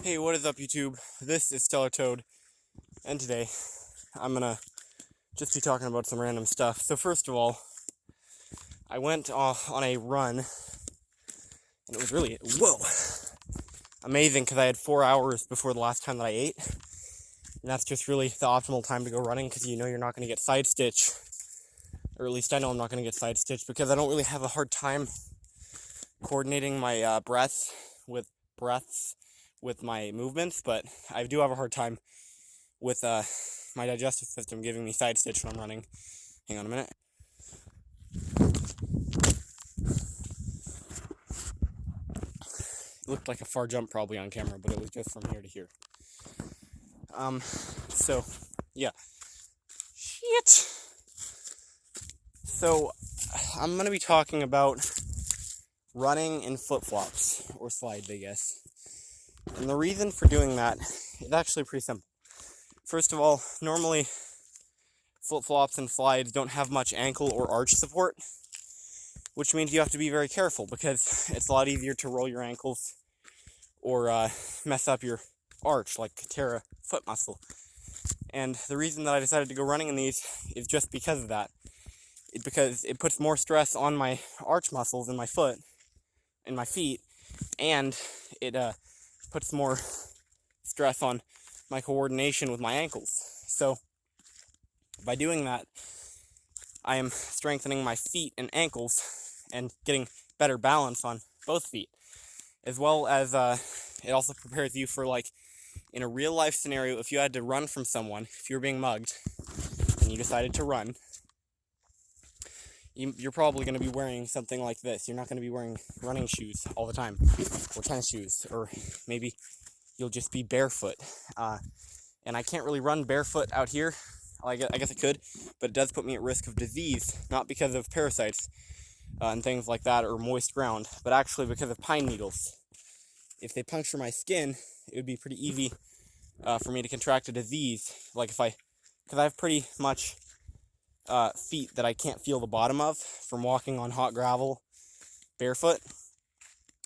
Hey, what is up, YouTube? This is Stellar Toad, and today I'm gonna just be talking about some random stuff. So first of all, I went on a run, and it was really, amazing because I had 4 hours before the last time that I ate, and that's just really the optimal time to go running because you know you're not going to get side stitch, or at least I know I'm not going to get side stitch because I don't really have a hard time coordinating my breaths with my movements, but I do have a hard time with my digestive system giving me side stitch when I'm running. Hang on a minute. It looked like a far jump probably on camera, but it was just from here to here. So, yeah. Shit! So, I'm going to be talking about running in flip-flops, or slides, I guess. And the reason for doing that is actually pretty simple. First of all, normally flip-flops and slides don't have much ankle or arch support, which means you have to be very careful because it's a lot easier to roll your ankles or mess up your arch, like tear a foot muscle. And the reason that I decided to go running in these is just because of that. Because it puts more stress on my arch muscles in my foot, in my feet, and it puts more stress on my coordination with my ankles. So by doing that, I am strengthening my feet and ankles and getting better balance on both feet, as well as it also prepares you for, like, in a real life scenario, if you had to run from someone, if you were being mugged and you decided to run, you're probably going to be wearing something like this. You're not going to be wearing running shoes all the time, or tennis shoes, or maybe you'll just be barefoot. And I can't really run barefoot out here. I guess I could, but it does put me at risk of disease, not because of parasites and things like that, or moist ground, but actually because of pine needles. If they puncture my skin, it would be pretty easy for me to contract a disease, because I have pretty much feet that I can't feel the bottom of from walking on hot gravel barefoot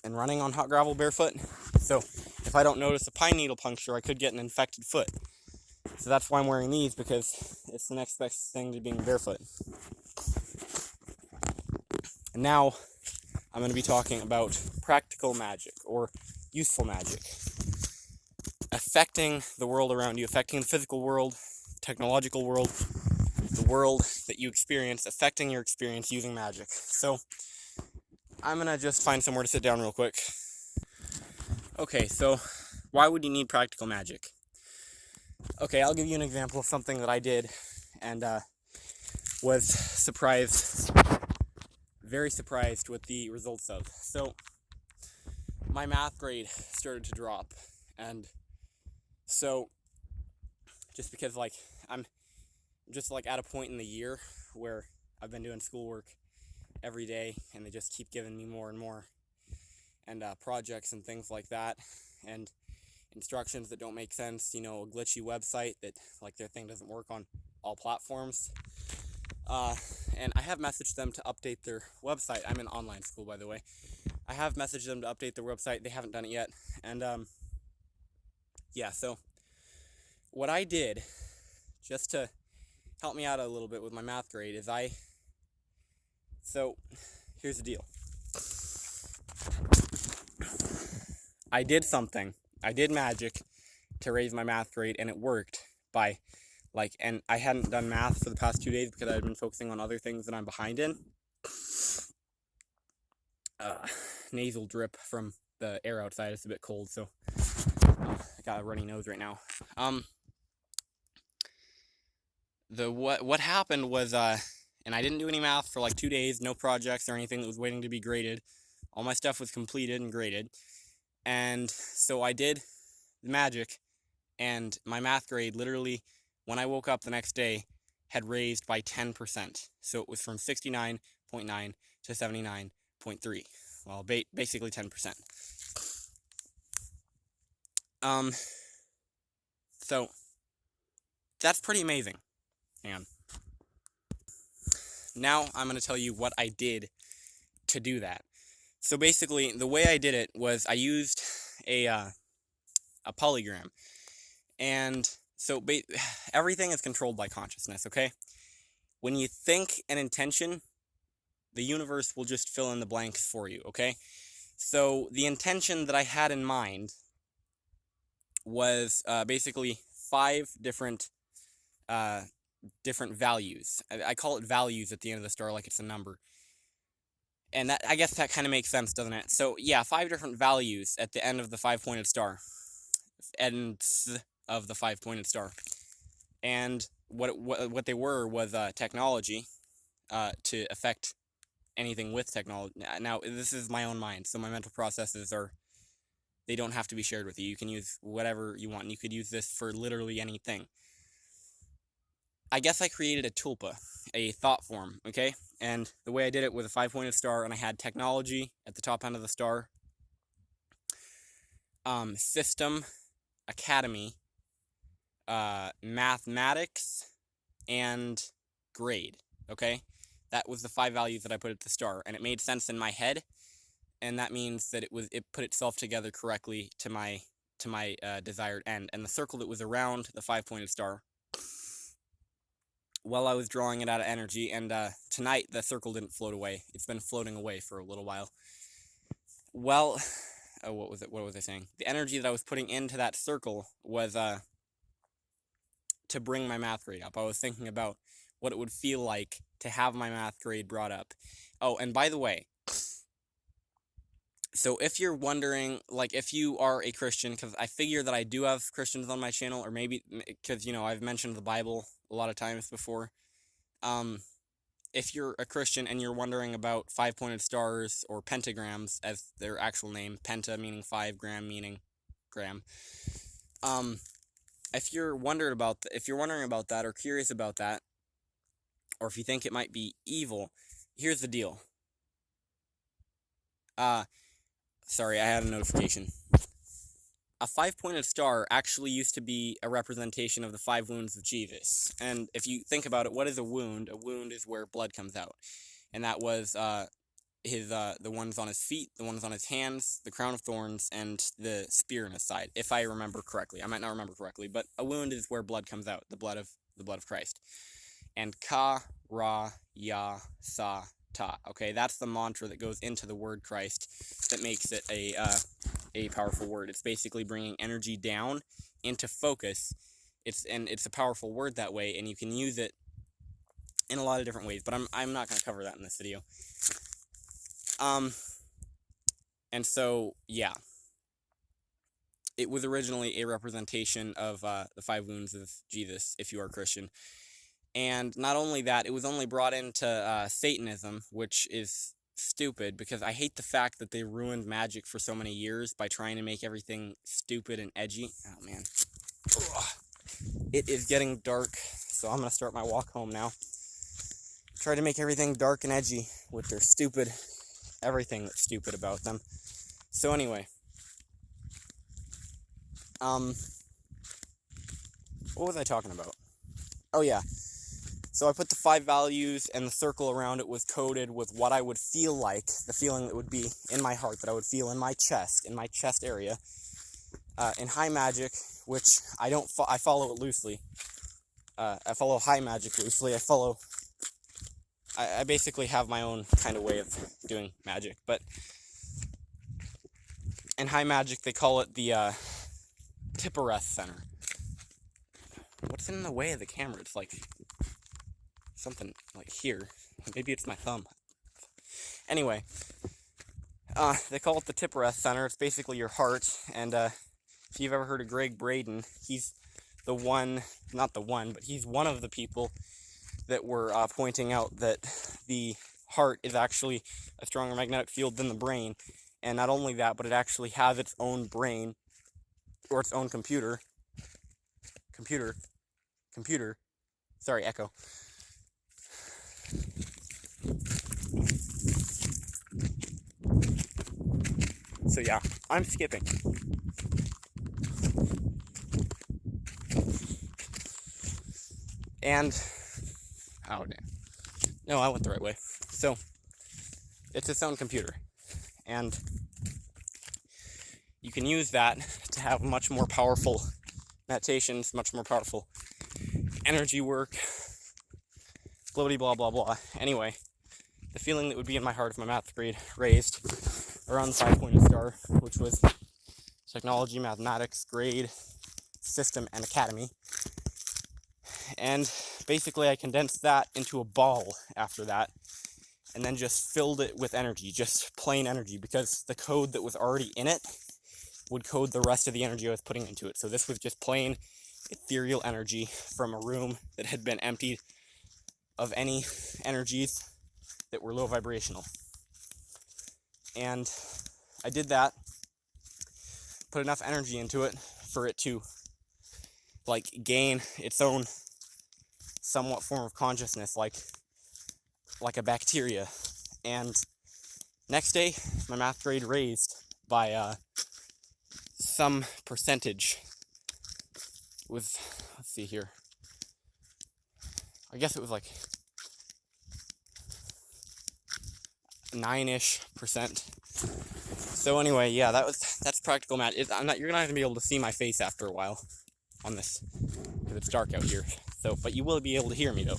and running on hot gravel barefoot. So if I don't notice a pine needle puncture, I could get an infected foot. So that's why I'm wearing these, because it's the next best thing to being barefoot. And now I'm going to be talking about practical magic, or useful magic, affecting the world around you, affecting the physical world, technological world, the world that you experience, affecting your experience using magic. So I'm going to just find somewhere to sit down real quick. Okay, so why would you need practical magic? Okay, I'll give you an example of something that I did and was very surprised with the results of. So my math grade started to drop, and so just because I'm just at a point in the year where I've been doing schoolwork every day, and they just keep giving me more and more, and projects and things like that, and instructions that don't make sense, a glitchy website that their thing doesn't work on all platforms, and I have messaged them to update their website. I'm in online school, by the way. I have messaged them to update their website. They haven't done it yet, and yeah, so what I did, just to help me out a little bit with my math grade, is so here's the deal. I did magic to raise my math grade, and it worked and I hadn't done math for the past 2 days because I had been focusing on other things that I'm behind in. Nasal drip from the air outside. It's a bit cold, so I got a runny nose right now. What happened was, and I didn't do any math for 2 days, no projects or anything that was waiting to be graded. All my stuff was completed and graded. And so I did the magic, and my math grade literally, when I woke up the next day, had raised by 10%. So it was from 69.9 to 79.3. Well, basically 10%. So that's pretty amazing. Hang on. Now I'm going to tell you what I did to do that. So basically, the way I did it was I used a a polygram. And so everything is controlled by consciousness, okay? When you think an intention, the universe will just fill in the blanks for you, okay? So the intention that I had in mind was basically 5 different values. I call it values at the end of the star like it's a number. And that, I guess that kind of makes sense, doesn't it? So yeah, 5 different values at the end of the 5-pointed star. Ends of the 5-pointed star. And what they were was technology to affect anything with technology. Now, this is my own mind, so my mental processes they don't have to be shared with you. You can use whatever you want, and you could use this for literally anything. I guess I created a tulpa, a thought form, okay? And the way I did it was a 5-pointed star, and I had technology at the top end of the star, system, academy, mathematics, and grade, okay? That was the 5 values that I put at the star, and it made sense in my head, and that means that it put itself together correctly to my desired end. And the circle that was around the 5-pointed star, while I was drawing it out of energy, and tonight the circle didn't float away. It's been floating away for a little while. Well, what was I saying? The energy that I was putting into that circle was to bring my math grade up. I was thinking about what it would feel like to have my math grade brought up. Oh, and by the way, so if you're wondering, like, if you are a Christian, because I figure that I do have Christians on my channel, or maybe because, I've mentioned the Bible a lot of times before. If you're a Christian and you're wondering about 5-pointed stars or pentagrams as their actual name, penta meaning 5, gram meaning gram. If you're wondering about that or curious about that, or if you think it might be evil, here's the deal. Sorry, I had a notification. A 5-pointed star actually used to be a representation of the 5 wounds of Jesus. And if you think about it, what is a wound? A wound is where blood comes out. And that was the ones on his feet, the ones on his hands, the crown of thorns, and the spear in his side, if I remember correctly. I might not remember correctly, but a wound is where blood comes out, the blood of Christ. And ka, ra, ya, sa, ta. Okay, that's the mantra that goes into the word Christ that makes it a powerful word. It's basically bringing energy down into focus. It's a powerful word that way, and you can use it in a lot of different ways, but I'm not going to cover that in this video. And so, yeah. It was originally a representation of the 5 wounds of Jesus, if you are a Christian. And not only that, it was only brought into Satanism, which is stupid, because I hate the fact that they ruined magic for so many years by trying to make everything stupid and edgy. Oh, man. Ugh. It is getting dark, so I'm going to start my walk home now. Try to make everything dark and edgy with their stupid, everything that's stupid about them. So anyway. What was I talking about? Oh, yeah. So I put the 5 values, and the circle around it was coded with what I would feel like, the feeling that would be in my heart, that I would feel in my chest area. In high magic, which I follow it loosely. I follow high magic loosely. I basically have my own kind of way of doing magic, but in high magic they call it the Tippereth Center. What's in the way of the camera? It's like something like here. Maybe it's my thumb. Anyway, they call it the Tippereth Center. It's basically your heart. And if you've ever heard of Greg Braden, he's the one, not the one, but he's one of the people that were pointing out that the heart is actually a stronger magnetic field than the brain. And not only that, but it actually has its own brain, or its own computer. Sorry, echo. So yeah, I'm skipping. And, oh damn. No, I went the right way. So, it's its own computer. And you can use that to have much more powerful meditations, much more powerful energy work, bloody blah blah blah. Anyway, the feeling that would be in my heart if my math grade raised around the 5-pointed star, which was technology, mathematics, grade, system, and academy. And basically I condensed that into a ball after that, and then just filled it with energy, just plain energy, because the code that was already in it would code the rest of the energy I was putting into it. So this was just plain ethereal energy from a room that had been emptied of any energies that were low vibrational. And I did that, put enough energy into it for it to like gain its own somewhat form of consciousness, like a bacteria. And next day my math grade raised by some percentage. It was, let's see here, I guess it was like 9-ish%. So anyway, yeah, that's practical math. You're not gonna be able to see my face after a while on this because it's dark out here. So, but you will be able to hear me though.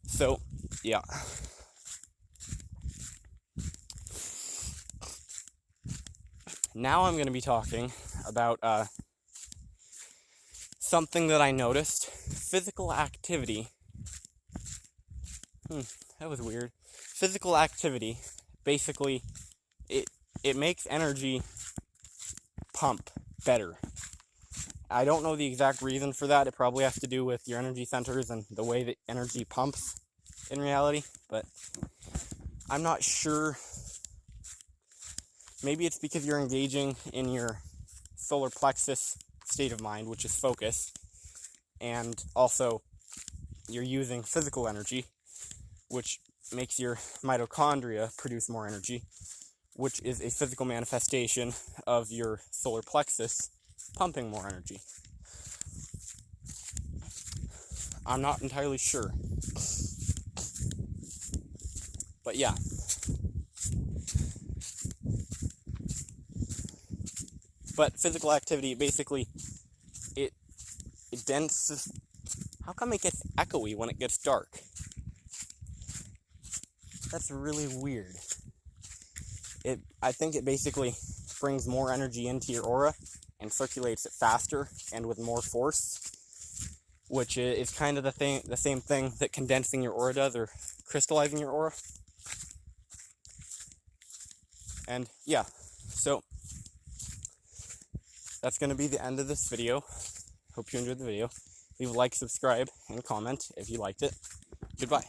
So, yeah. Now I'm gonna be talking about something that I noticed: physical activity. That was weird. Physical activity, basically, it makes energy pump better. I don't know the exact reason for that. It probably has to do with your energy centers and the way that energy pumps in reality, but I'm not sure. Maybe it's because you're engaging in your solar plexus state of mind, which is focus, and also you're using physical energy, which makes your mitochondria produce more energy, which is a physical manifestation of your solar plexus pumping more energy. I'm not entirely sure. But yeah. But physical activity, basically, it denses. How come it gets echoey when it gets dark? That's really weird. I think it basically brings more energy into your aura and circulates it faster and with more force, which is kind of the same thing that condensing your aura does, or crystallizing your aura. And yeah, so that's going to be the end of this video. Hope you enjoyed the video. Leave a like, subscribe, and comment if you liked it. Goodbye.